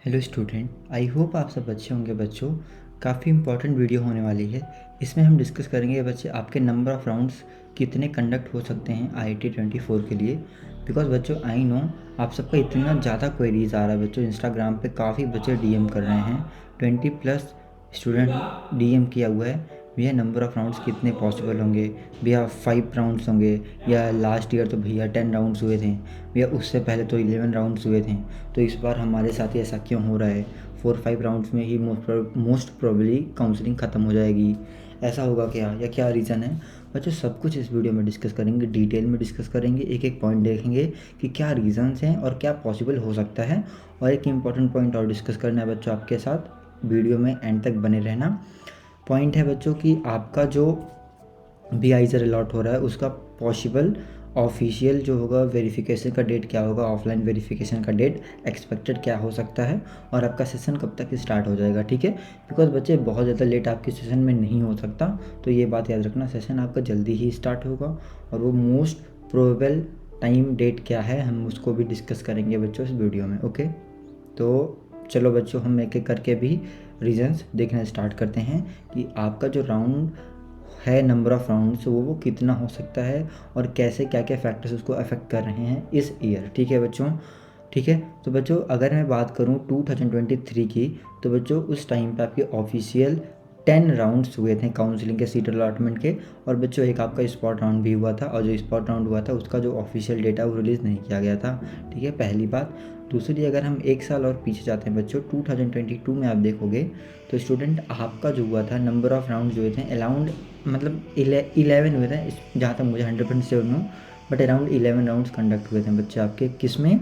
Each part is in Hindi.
हेलो स्टूडेंट, आई होप आप सब अच्छे होंगे। बच्चों, काफ़ी इंपॉर्टेंट वीडियो होने वाली है। इसमें हम डिस्कस करेंगे बच्चे आपके नंबर ऑफ़ राउंड्स कितने कंडक्ट हो सकते हैं IIT 24 के लिए। बिकॉज बच्चों आई नो आप सबका इतना ज़्यादा क्वेरीज आ रहा है। बच्चों इंस्टाग्राम पे काफ़ी बच्चे DM कर रहे हैं। 20+ स्टूडेंट DM किया हुआ है, भैया नंबर ऑफ़ राउंड्स कितने पॉसिबल होंगे, भैया 5 राउंड्स होंगे, या लास्ट ईयर तो भैया 10 राउंड्स हुए थे, भैया उससे पहले तो 11 राउंड्स हुए थे, तो इस बार हमारे साथ ऐसा क्यों हो रहा है। 4-5 राउंड्स में ही मोस्ट प्रोबेबली काउंसलिंग ख़त्म हो जाएगी, ऐसा होगा क्या, या क्या रीज़न है। बच्चों सब कुछ इस वीडियो में डिस्कस करेंगे, डिटेल में डिस्कस करेंगे, एक एक पॉइंट देखेंगे कि क्या रीज़न्स हैं और क्या पॉसिबल हो सकता है। और एक इम्पॉर्टेंट पॉइंट और डिस्कस करना है बच्चों आपके साथ, वीडियो में एंड तक बने रहना। पॉइंट है बच्चों कि आपका जो भी आइजर अलॉट हो रहा है उसका पॉसिबल ऑफिशियल जो होगा वेरिफिकेशन का डेट क्या होगा, ऑफलाइन वेरिफिकेशन का डेट एक्सपेक्टेड क्या हो सकता है, और आपका सेशन कब तक स्टार्ट हो जाएगा। ठीक है, बिकॉज बच्चे बहुत ज़्यादा लेट आपके सेशन में नहीं हो सकता, तो ये बात याद रखना, सेशन आपका जल्दी ही स्टार्ट होगा। और वो मोस्ट प्रोबेबल टाइम डेट क्या है हम उसको भी डिस्कस करेंगे बच्चों इस वीडियो में। ओके, तो चलो बच्चों हम एक एक करके भी रीजंस देखना स्टार्ट करते हैं कि आपका जो राउंड है, नंबर ऑफ़ राउंड्स वो कितना हो सकता है, और कैसे क्या क्या फैक्टर्स उसको अफेक्ट कर रहे हैं इस ईयर। ठीक है बच्चों, ठीक है। तो बच्चों अगर मैं बात करूं 2023 की, तो बच्चों उस टाइम पे आपके ऑफिशियल 10 राउंड्स हुए थे काउंसलिंग के, सीट अलॉटमेंट के। और बच्चों एक आपका स्पॉट राउंड भी हुआ था, और जो स्पॉट राउंड हुआ था उसका जो ऑफिशियल डेटा वो रिलीज़ नहीं किया गया था। ठीक है, पहली बात। दूसरी, अगर हम एक साल और पीछे जाते हैं बच्चों, 2022 में आप देखोगे तो स्टूडेंट आपका जो हुआ था नंबर ऑफ़ राउंड जो हुए थे अराउंड, मतलब 11 हुए थे जहाँ तक मुझे 100% श्योर नहीं हूँ, बट अराउंड 11 राउंड्स कंडक्ट हुए थे बच्चे आपके। किस में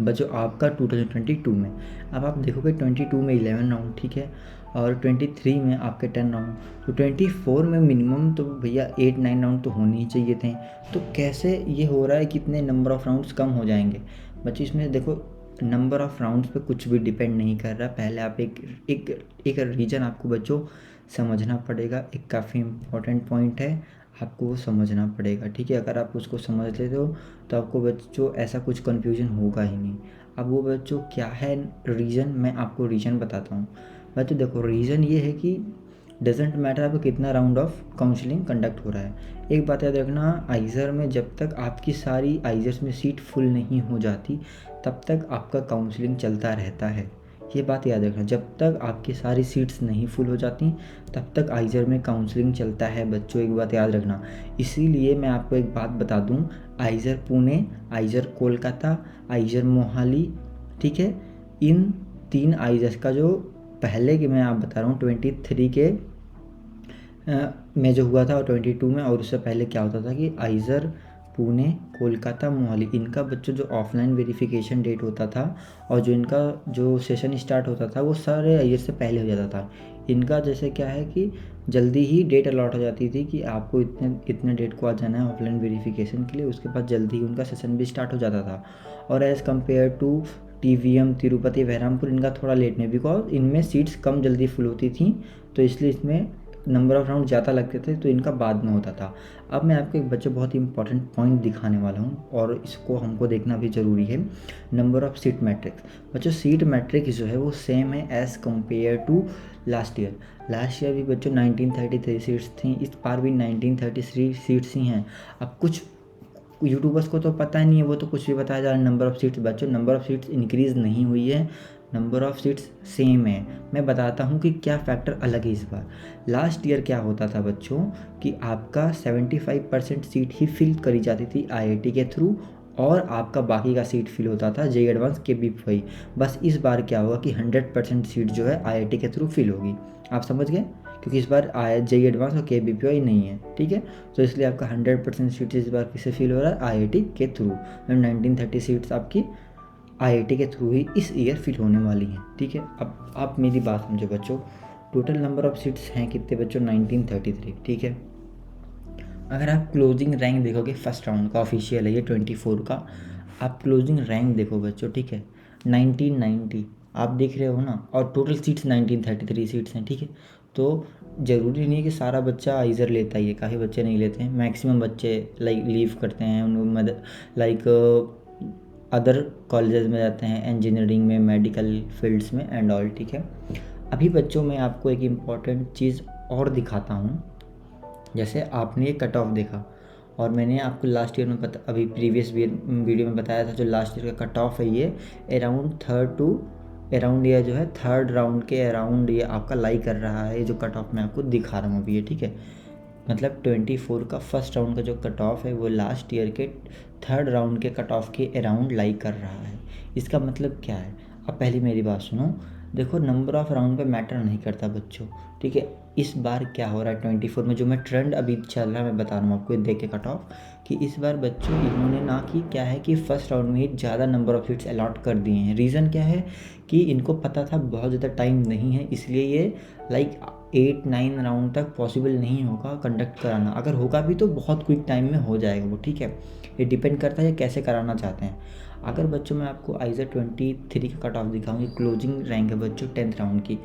बच्चों, आपका 2022 में। अब आप देखोगे 22 में 11 राउंड, ठीक है, और 23 में आपके 10 राउंड, तो 24 में मिनिमम तो भैया 8-9 राउंड तो होने ही चाहिए थे। तो कैसे ये हो रहा है कि इतने नंबर ऑफ़ राउंड्स कम हो जाएंगे बच्चे। इसमें देखो, नंबर ऑफ़ राउंड्स पे कुछ भी डिपेंड नहीं कर रहा। पहले आप एक एक एक रीज़न आपको बच्चों समझना पड़ेगा, एक काफ़ी इम्पोर्टेंट पॉइंट है, आपको वो समझना पड़ेगा। ठीक है, अगर आप उसको समझ लेते हो तो आपको बच्चों ऐसा कुछ कन्फ्यूजन होगा ही नहीं। अब वो बच्चों क्या है रीज़न, मैं आपको रीज़न बताता हूँ। बच्चों देखो, रीज़न ये है कि डजेंट मैटर आपको कितना राउंड ऑफ काउंसलिंग कंडक्ट हो रहा है। एक बात याद रखना, आइज़र में जब तक आपकी सारी आइज़र्स में सीट फुल नहीं हो जाती तब तक आपका काउंसलिंग चलता रहता है। ये बात याद रखना, जब तक आपकी सारी सीट्स नहीं फुल हो जाती तब तक आइज़र में काउंसलिंग चलता है बच्चों, एक बात याद रखना। इसीलिए मैं आपको एक बात बता दूं, IISER Pune, IISER Kolkata, IISER Mohali, ठीक है, इन 3 आइज़र्स का जो पहले के मैं आप बता रहा हूँ 23 के में जो हुआ था, और 22 में, और उससे पहले क्या होता था कि आइज़र पुणे, कोलकाता, मोहाली, इनका बच्चों जो ऑफलाइन वेरिफिकेशन डेट होता था और जो इनका जो सेशन स्टार्ट होता था वो सारे ईयर से पहले हो जाता था। इनका जैसे क्या है कि जल्दी ही डेट अलॉट हो जाती थी कि आपको इतने इतने डेट को आ जाना है ऑफलाइन वेरिफिकेशन के लिए, उसके बाद जल्दी ही उनका सेशन भी स्टार्ट हो जाता था। और as compare to TVM, Tirupati, Berhampur, इनका थोड़ा लेट में, बिकॉज इनमें सीट्स कम जल्दी फुल होती थी, तो इसलिए इसमें नंबर ऑफ़ राउंड ज़्यादा लगते थे, तो इनका बाद में होता था। अब मैं आपको एक बच्चे बहुत ही इंपॉर्टेंट पॉइंट दिखाने वाला हूँ, और इसको हमको देखना भी ज़रूरी है। नंबर ऑफ़ सीट मैट्रिक्स बच्चों, सीट मैट्रिक्स जो है वो सेम है as compare to last year. Last year भी बच्चों 1933 सीट्स थी, इस बार भी 1933 सीट्स ही हैं। अब कुछ यूट्यूबर्स को तो पता नहीं है, वो तो कुछ भी बताया जा रहा है। नंबर ऑफ़ सीट्स बच्चों, नंबर ऑफ़ सीट्स इंक्रीज़ नहीं हुई है, नंबर ऑफ़ सीट्स सेम है। मैं बताता हूँ कि क्या फैक्टर अलग है इस बार। लास्ट ईयर क्या होता था बच्चों कि आपका 75% सीट ही फिल करी जाती थी IIT के थ्रू, और आपका बाकी का सीट फिल होता था JEE एडवांस KBPI। बस इस बार क्या होगा कि 100% सीट जो है IIT के थ्रू फिल होगी। आप समझ गए, क्योंकि इस बार JEE एडवांस और KBPI नहीं है। ठीक है, तो इसलिए आपका 100% सीट्स इस बार किससे फिल हो रहा है, IIT के थ्रू। मतलब 1930 सीट्स आपकी IIT के थ्रू ही इस ईयर फिल होने वाली हैं। ठीक है, अब आप मेरी बात समझो बच्चों, टोटल नंबर ऑफ सीट्स हैं कितने बच्चों, 1933। ठीक है, अगर आप क्लोजिंग रैंक देखोगे, फर्स्ट राउंड का ऑफिशियल है ये 24 का, आप क्लोजिंग रैंक देखो बच्चों, ठीक है, 1990 आप देख रहे हो ना, और टोटल सीट्स 1933 सीट्स हैं। ठीक है, तो ज़रूरी नहीं है कि सारा बच्चा आइज़र लेता ही है, काफ़ी बच्चे नहीं लेते हैं, मैक्सिमम बच्चे लाइक लीव करते हैं, उनको मदद लाइक अदर कॉलेजेस में जाते हैं, इंजीनियरिंग में, मेडिकल फील्ड्स में एंड ऑल, ठीक है। अभी बच्चों मैं आपको एक इम्पॉर्टेंट चीज़ और दिखाता हूँ। जैसे आपने ये कट ऑफ देखा और मैंने आपको लास्ट ईयर में अभी प्रीवियस वीडियो में बताया था, जो लास्ट ईयर का कट ऑफ है ये अराउंड अराउंड ये जो है थर्ड राउंड के अराउंड ये आपका लाई कर रहा है। ये जो कट ऑफ मैं आपको दिखा रहा हूँ अभी ये, ठीक है। मतलब 24 का फर्स्ट राउंड का जो कट ऑफ है वो लास्ट ईयर के थर्ड राउंड के कट ऑफ के अराउंड लाई कर रहा है। इसका मतलब क्या है? अब पहले मेरी बात सुनो। देखो, नंबर ऑफ़ राउंड पे मैटर नहीं करता बच्चों, ठीक है। इस बार क्या हो रहा है 24 में, जो मैं ट्रेंड अभी चल रहा है मैं बता रहा हूँ आपको देख के कट ऑफ, कि इस बार बच्चों इन्होंने ना कि क्या है कि फ़र्स्ट राउंड में ही ज़्यादा नंबर ऑफ़ सीट्स अलॉट कर दिए हैं। रीज़न क्या है कि इनको पता था बहुत ज़्यादा टाइम नहीं है, इसलिए ये लाइक 8-9 राउंड तक पॉसिबल नहीं होगा कंडक्ट कराना। अगर होगा भी तो बहुत क्विक टाइम में हो जाएगा वो, ठीक है। ये डिपेंड करता है कैसे कराना चाहते हैं। अगर बच्चों मैं आपको आइज़र 23 का कट ऑफ दिखाऊँ, ये क्लोजिंग रैंक है बच्चों 10th राउंड की।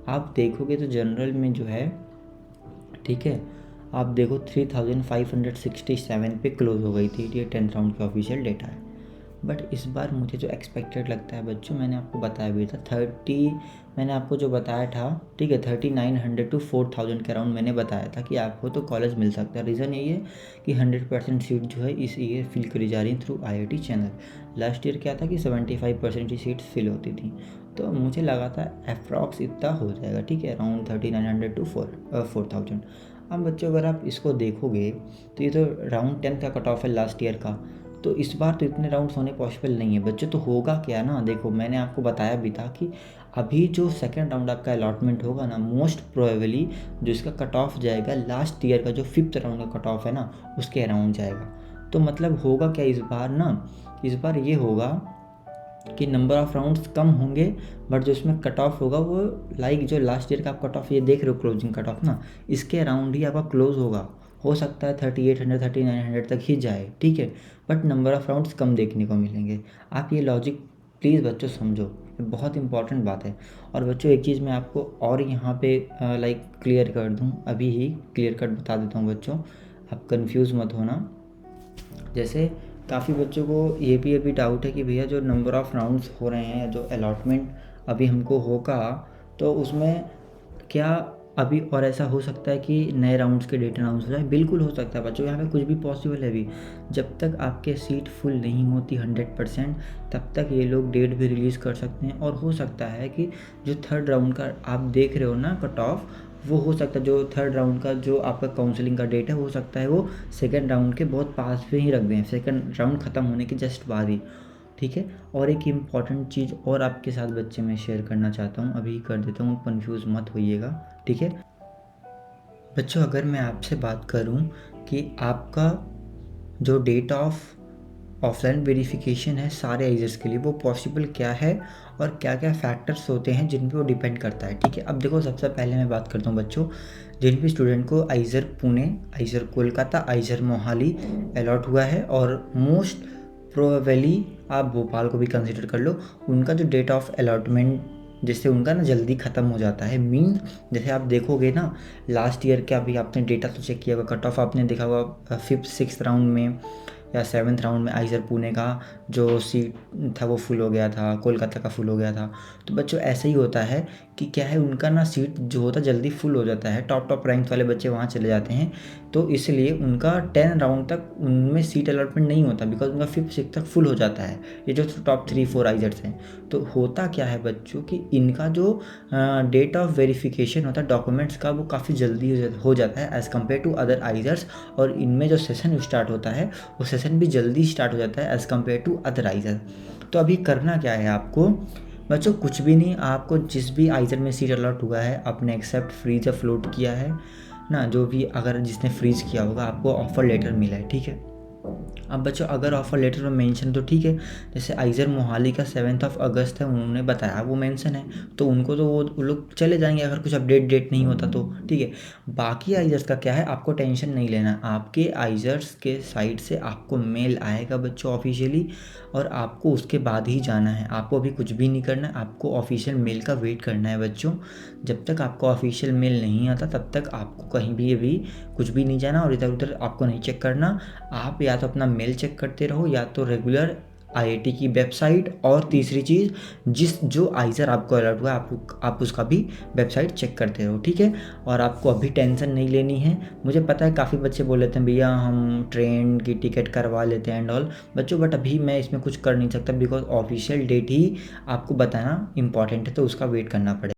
आप देखोगे तो जनरल में जो है, ठीक है, आप देखो 3567 पे क्लोज़ हो गई थी। ये 10th राउंड का ऑफिशियल डेटा है। बट इस बार मुझे जो एक्सपेक्टेड लगता है बच्चों, मैंने आपको बताया भी था 30, मैंने आपको जो बताया था, ठीक है, 3900 to 4000 के अराउंड मैंने बताया था कि आपको तो कॉलेज मिल सकता है। रीज़न यही है कि 100% सीट जो है इस ईयर फिल करी जा रही है through IIT channel. Last year क्या था कि 75% ही सीट्स फिल होती थी, तो मुझे लगा था अप्रॉक्स इतना हो जाएगा, ठीक है, अराउंड 3900 to 4000। अब बच्चों अगर आप इसको देखोगे तो ये तो राउंड 10 का कट ऑफ है लास्ट ईयर का, तो इस बार तो इतने राउंड्स होने पॉसिबल नहीं है बच्चों। तो होगा क्या ना, देखो मैंने आपको बताया भी था कि अभी जो सेकंड राउंड आपका अलॉटमेंट होगा ना, मोस्ट प्रोबेबली जो इसका कट ऑफ जाएगा लास्ट ईयर का जो 5th राउंड का कट ऑफ है ना, उसके अराउंड जाएगा। तो मतलब होगा क्या इस बार ना, इस बार ये होगा कि नंबर ऑफ़ राउंड्स कम होंगे, बट जो इसमें कट ऑफ होगा वो लाइक जो लास्ट ईयर का आप कट ऑफ ये देख रहे हो क्लोजिंग कट ऑफ ना, इसके अराउंड ही आपका क्लोज होगा। हो सकता है 3800 3900 तक ही जाए, ठीक है, बट नंबर ऑफ़ राउंड्स कम देखने को मिलेंगे। आप ये लॉजिक प्लीज़ बच्चों समझो, ये बहुत इंपॉर्टेंट बात है। और बच्चों एक चीज़ मैं आपको और यहाँ पे लाइक क्लियर कर दूँ, अभी ही क्लियर कट बता देता हूँ बच्चों, आप कंफ्यूज मत होना। जैसे काफ़ी बच्चों को ये भी अभी डाउट है कि भैया जो नंबर ऑफ़ राउंड्स हो रहे हैं या जो अलॉटमेंट अभी हमको होगा, तो उसमें क्या अभी और ऐसा हो सकता है कि नए राउंड्स के डेट अनाउंस हो जाए? बिल्कुल हो सकता है बच्चों, यहाँ पे कुछ भी पॉसिबल है अभी। जब तक आपके सीट फुल नहीं होती 100%, तब तक ये लोग डेट भी रिलीज़ कर सकते हैं। और हो सकता है कि जो थर्ड राउंड का आप देख रहे हो ना कट ऑफ, वो हो सकता है जो थर्ड राउंड का जो आपका काउंसलिंग का डेट है, हो सकता है वो सेकंड राउंड के बहुत पास में ही रख दें, सेकंड राउंड ख़त्म होने के जस्ट बाद ही, ठीक है। और एक इम्पॉर्टेंट चीज़ और आपके साथ बच्चे मैं शेयर करना चाहता हूँ, अभी कर देता हूँ, कन्फ्यूज़ मत होइएगा, ठीक है। बच्चों अगर मैं आपसे बात करूं कि आपका जो डेट ऑफ ऑफलाइन वेरिफिकेशन है सारे आइज़र्स के लिए, वो पॉसिबल क्या है और क्या क्या फैक्टर्स होते हैं जिन पे वो डिपेंड करता है, ठीक है। अब देखो सबसे पहले मैं बात करता हूँ बच्चों, जिन भी स्टूडेंट को IISER Pune, IISER Kolkata, IISER Mohali allot हुआ है, और मोस्ट प्रोबेबली आप भोपाल को भी कंसिडर कर लो, उनका जो डेट ऑफ अलॉटमेंट जिससे उनका ना जल्दी ख़त्म हो जाता है। मीन जैसे आप देखोगे ना लास्ट ईयर का भी आपने डेटा तो चेक किया होगा, कट ऑफ आपने देखा होगा 5th-6th राउंड में या 7th राउंड में आइज़र पुणे का जो सीट था वो फुल हो गया था, कोलकाता का फुल हो गया था। तो बच्चों ऐसे ही होता है कि क्या है, उनका ना सीट जो होता है जल्दी फुल हो जाता है, टॉप रैंक वाले बच्चे वहाँ चले जाते हैं, तो इसलिए उनका 10 राउंड तक उनमें सीट अलॉटमेंट नहीं होता, बिकॉज उनका 5th-6th तक फुल हो जाता है, ये जो टॉप 3-4 आइज़र्स हैं। तो होता क्या है बच्चों कि इनका जो डेट ऑफ वेरिफिकेशन होता है डॉक्यूमेंट्स का, वो काफ़ी जल्दी हो जाता है एज़ कम्पेयर टू अदर आइज़र्स, और इनमें जो सेशन स्टार्ट होता है वो सेशन भी जल्दी स्टार्ट हो जाता है as compare to other IISER. तो अभी करना क्या है आपको बच्चों, कुछ भी नहीं, आपको जिस भी आइज़र में सीट अलॉट हुआ है आपने एक्सेप्ट फ्रीज या फ्लोट किया है ना, जो भी अगर जिसने फ्रीज किया होगा आपको ऑफ़र लेटर मिला है, ठीक है। अब बच्चों अगर ऑफ़र लेटर में मेंशन तो ठीक है, जैसे आइज़र मोहाली का 7 अगस्त है, उन्होंने बताया वो मेंशन है, तो उनको तो वो लोग चले जाएंगे अगर कुछ अपडेट डेट नहीं होता तो, ठीक है। बाकी आइज़र्स का क्या है, आपको टेंशन नहीं लेना, आपके आइज़र्स के साइड से आपको मेल आएगा बच्चों ऑफिशियली, और आपको उसके बाद ही जाना है, आपको अभी कुछ भी नहीं करना है, आपको ऑफिशियल मेल का वेट करना है बच्चों। जब तक आपको ऑफिशियल मेल नहीं आता तब तक आपको कहीं भी अभी कुछ भी नहीं जाना, और इधर उधर आपको नहीं चेक करना। आप या तो अपना मेल चेक करते रहो, या तो रेगुलर आईआईटी की वेबसाइट, और तीसरी चीज़ जो आइज़र आपको अलर्ट हुआ है आप उसका भी वेबसाइट चेक करते रहो, ठीक है। और आपको अभी टेंशन नहीं लेनी है। मुझे पता है काफ़ी बच्चे बोल लेते हैं भैया हम ट्रेन की टिकट करवा लेते हैं एंड ऑल बच्चों, बट अभी मैं इसमें कुछ कर नहीं सकता बिकॉज ऑफिशियल डेट ही आपको बताना इंपॉर्टेंट है, तो उसका वेट करना पड़ेगा।